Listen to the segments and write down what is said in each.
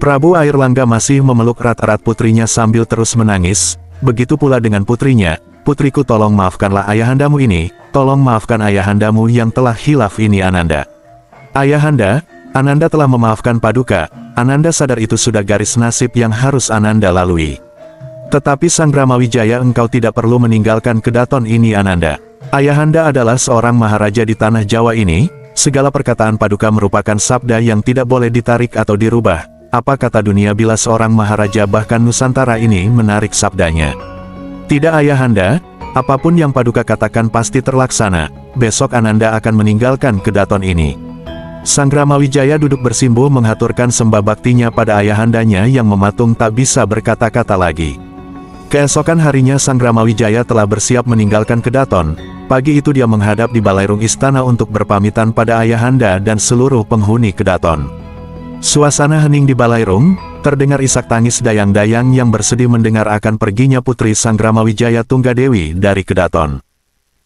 Prabu Airlangga masih memeluk erat-erat putrinya sambil terus menangis, begitu pula dengan putrinya. Putriku, tolong maafkanlah ayahandamu ini, tolong maafkan ayahandamu yang telah hilaf ini Ananda. Ayahanda, Ananda telah memaafkan Paduka, Ananda sadar itu sudah garis nasib yang harus Ananda lalui. Tetapi Sang Brahmawijaya, engkau tidak perlu meninggalkan kedaton ini Ananda. Ayahanda adalah seorang maharaja di tanah Jawa ini, segala perkataan Paduka merupakan sabda yang tidak boleh ditarik atau dirubah. Apa kata dunia bila seorang maharaja bahkan Nusantara ini menarik sabdanya? Tidak Ayahanda, apapun yang Paduka katakan pasti terlaksana, besok Ananda akan meninggalkan kedaton ini. Sang Brahmawijaya duduk bersimpuh menghaturkan sembah baktinya pada ayahandanya yang mematung tak bisa berkata-kata lagi. Keesokan harinya Sang Brahmawijaya telah bersiap meninggalkan kedaton. Pagi itu dia menghadap di balairung istana untuk berpamitan pada ayahanda dan seluruh penghuni kedaton. Suasana hening di balairung, terdengar isak tangis dayang-dayang yang bersedih mendengar akan perginya putri Sang Brahmawijaya Tunggadewi dari kedaton.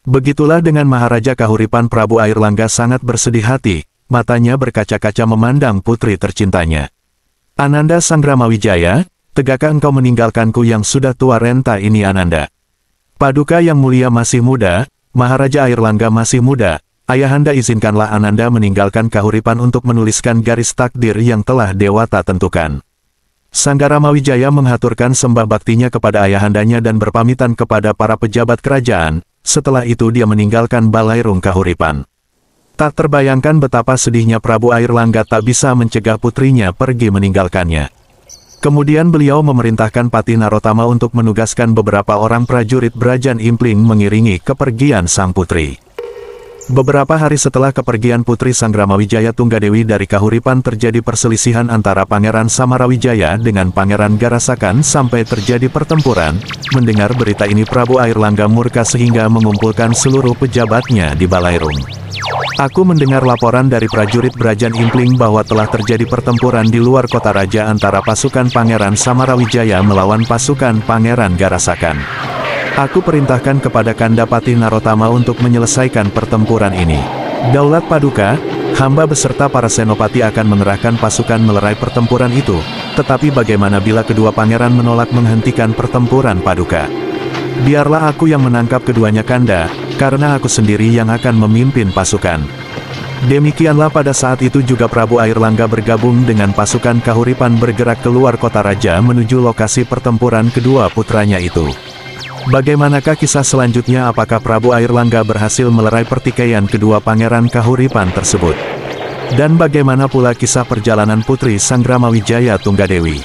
Begitulah dengan Maharaja Kahuripan Prabu Airlangga sangat bersedih hati, matanya berkaca-kaca memandang putri tercintanya. Ananda Sang Brahmawijaya, tegakkah engkau meninggalkanku yang sudah tua renta ini Ananda? Paduka yang mulia masih muda, Maharaja Airlangga masih muda, ayahanda izinkanlah Ananda meninggalkan Kahuripan untuk menuliskan garis takdir yang telah dewata tentukan. Sang Brahmawijaya menghaturkan sembah baktinya kepada ayahandanya dan berpamitan kepada para pejabat kerajaan, setelah itu dia meninggalkan balairung Kahuripan. Tak terbayangkan betapa sedihnya Prabu Airlangga tak bisa mencegah putrinya pergi meninggalkannya. Kemudian beliau memerintahkan Pati Narotama untuk menugaskan beberapa orang prajurit Brajan Impling mengiringi kepergian sang putri. Beberapa hari setelah kepergian putri Sang Brahmawijaya Tunggadewi dari Kahuripan terjadi perselisihan antara Pangeran Samarawijaya dengan Pangeran Garasakan sampai terjadi pertempuran. Mendengar berita ini Prabu Airlangga murka sehingga mengumpulkan seluruh pejabatnya di balairung. Aku mendengar laporan dari prajurit Brajan Impling bahwa telah terjadi pertempuran di luar kota raja antara pasukan Pangeran Samarawijaya melawan pasukan Pangeran Garasakan. Aku perintahkan kepada Kandapati Narotama untuk menyelesaikan pertempuran ini. Daulat Paduka, hamba beserta para senopati akan mengerahkan pasukan melerai pertempuran itu. Tetapi bagaimana bila kedua pangeran menolak menghentikan pertempuran Paduka? Biarlah aku yang menangkap keduanya Kanda, karena aku sendiri yang akan memimpin pasukan. Demikianlah pada saat itu juga Prabu Airlangga bergabung dengan pasukan Kahuripan bergerak keluar kota raja menuju lokasi pertempuran kedua putranya itu. Bagaimanakah kisah selanjutnya? Apakah Prabu Airlangga berhasil melerai pertikaian kedua pangeran Kahuripan tersebut? Dan bagaimana pula kisah perjalanan putri Sang Brahmawijaya Tunggadewi?